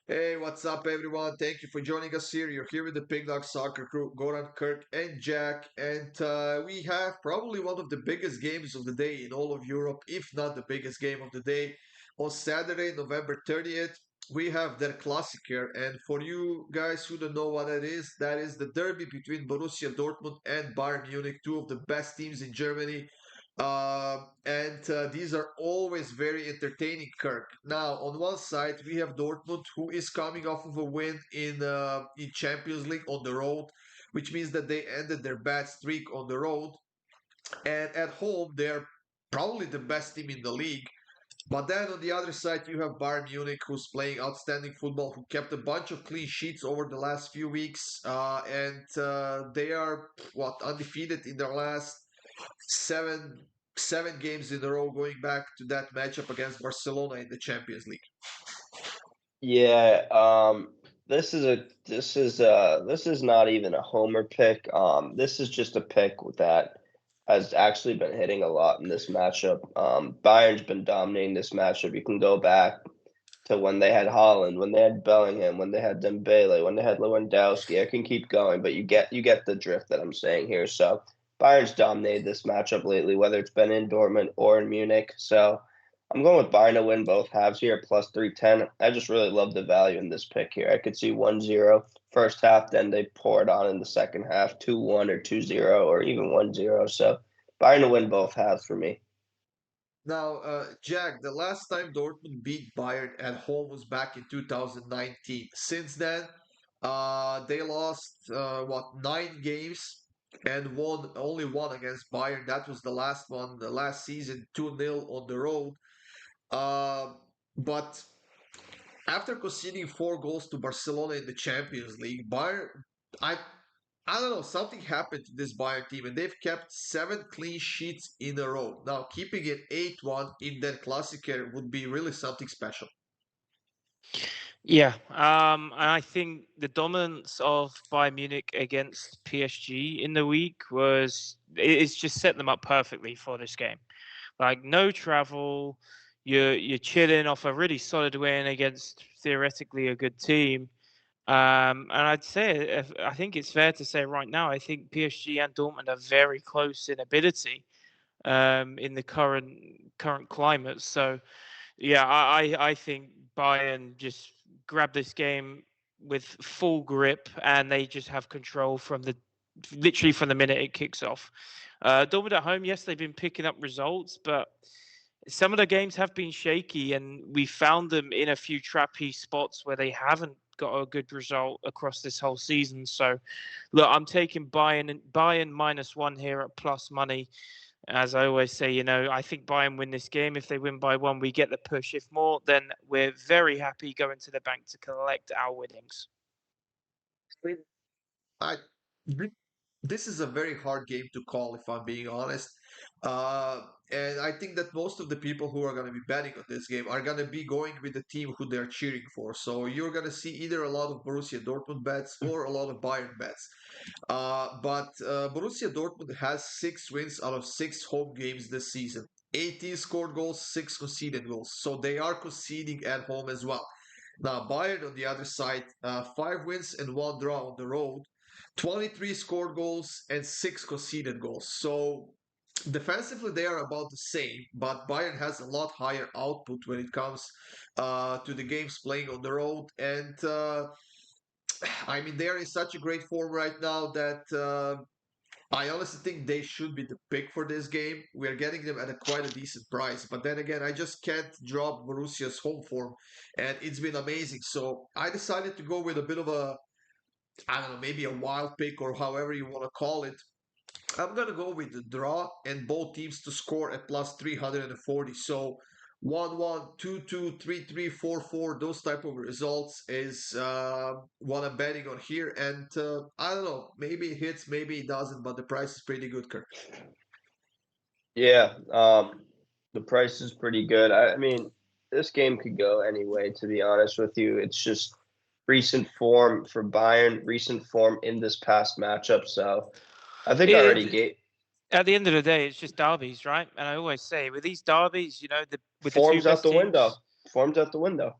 Hey, what's up, everyone? Thank you for joining us here. You're here with the PickDawgz soccer crew, Goran, Kirk, and Jack. And we have probably one of the biggest games of the day in all of Europe, if not the biggest game of the day. On Saturday, November 30th, we have Der Klassiker. And for you guys who don't know what that is the derby between Borussia Dortmund and Bayern Munich, two of the best teams in Germany. And these are always very entertaining, Kirk. Now, on one side, we have Dortmund, who is coming off of a win in Champions League on the road, which means that they ended their bad streak on the road. And at home, they're probably the best team in the league. But then on the other side, you have Bayern Munich, who's playing outstanding football, who kept a bunch of clean sheets over the last few weeks, and they are undefeated in their last seven seven games in a row, going back to that matchup against Barcelona in the Champions League. Yeah, this is not even a homer pick. This is just a pick that has actually been hitting a lot in this matchup. Bayern's been dominating this matchup. You can go back to when they had Holland, when they had Bellingham, when they had Dembele, when they had Lewandowski. I can keep going, but you get the drift that I'm saying here. So Bayern's dominated this matchup lately, whether it's been in Dortmund or in Munich. So I'm going with Bayern to win both halves here, plus 310. I just really love the value in this pick here. I could see 1-0 first half, then they pour it on in the second half, 2-1 or 2-0 or even 1-0. So Bayern to win both halves for me. Now, Jack, the last time Dortmund beat Bayern at home was back in 2019. Since then, they lost nine games and won only one against Bayern. That was the last one, the last season, 2-0 on the road. Uh, but after conceding four goals to Barcelona in the Champions League, Bayern, I I don't know, something happened to this Bayern team, and they've kept seven clean sheets in a row. Now, keeping it 8-1 in that Klassiker would be really something special. Yeah, and I think the dominance of Bayern Munich against PSG in the week it's just set them up perfectly for this game. Like no travel, you're chilling off a really solid win against theoretically a good team. And I think it's fair to say right now, I think PSG and Dortmund are very close in ability in the current climate. So yeah, I think Bayern just grab this game with full grip, and they just have control from the literally from the minute it kicks off. Dortmund at home, yes, they've been picking up results, but some of the games have been shaky, and we found them in a few trappy spots where they haven't got a good result across this whole season. So, look, I'm taking Bayern -1 here at plus money. As I always say, I think Bayern win this game. If they win by one, we get the push. If more, then we're very happy going to the bank to collect our winnings. I this is a very hard game to call, if I'm being honest. And I think that most of the people who are going to be betting on this game are going to be going with the team who they're cheering for. So you're going to see either a lot of Borussia Dortmund bets or a lot of Bayern bets. But Borussia Dortmund has 6 wins out of 6 home games this season. 18 scored goals, 6 conceded goals. So they are conceding at home as well. Now, Bayern on the other side, 5 wins and 1 draw on the road. 23 scored goals and 6 conceded goals. So defensively, they are about the same, but Bayern has a lot higher output when it comes to the games playing on the road. And I mean, they are in such a great form right now that I honestly think they should be the pick for this game. We are getting them at a quite a decent price, but then again, I just can't drop Borussia's home form, and it's been amazing. So I decided to go with a bit of a, I don't know, maybe a wild pick or however you want to call it. I'm gonna go with the draw and both teams to score at plus 340. So 1-1, 2-2, 3-3, 4-4, those type of results is what I'm betting on here. And I don't know, maybe it hits, maybe it doesn't, but the price is pretty good, Kirk. Yeah, the price is pretty good. I mean, this game could go anyway, to be honest with you. It's just recent form for Bayern, recent form in this past matchup. So I think I already It, gave at the end of the day, it's just derbies, right? And I always say with these derbies, with the two forms out best the window. teams, Forms out the window.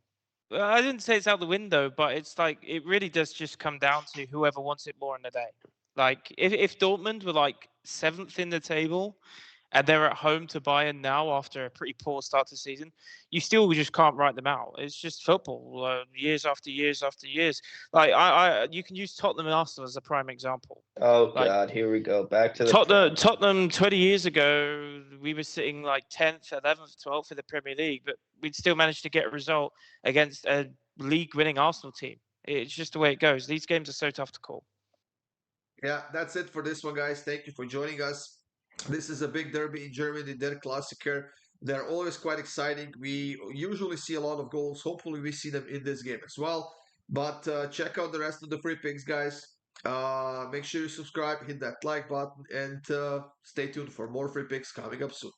I didn't say it's out the window, but it's like it really does just come down to whoever wants it more in the day. Like if Dortmund were like seventh in the table and they're at home to Bayern now after a pretty poor start to the season, you still just can't write them out. It's just football, years after years after years. Like you can use Tottenham and Arsenal as a prime example. Oh Like God, here we go. Back to the Tottenham, prem. Tottenham 20 years ago, we were sitting like 10th, 11th, 12th in the Premier League, but we'd still managed to get a result against a league-winning Arsenal team. It's just the way it goes. These games are so tough to call. Yeah, that's it for this one, guys. Thank you for joining us. This is a big derby in Germany, their Klassiker. They're always quite exciting. We usually see a lot of goals. Hopefully, we see them in this game as well. But check out the rest of the free picks, guys. Make sure you subscribe, hit that like button, and stay tuned for more free picks coming up soon.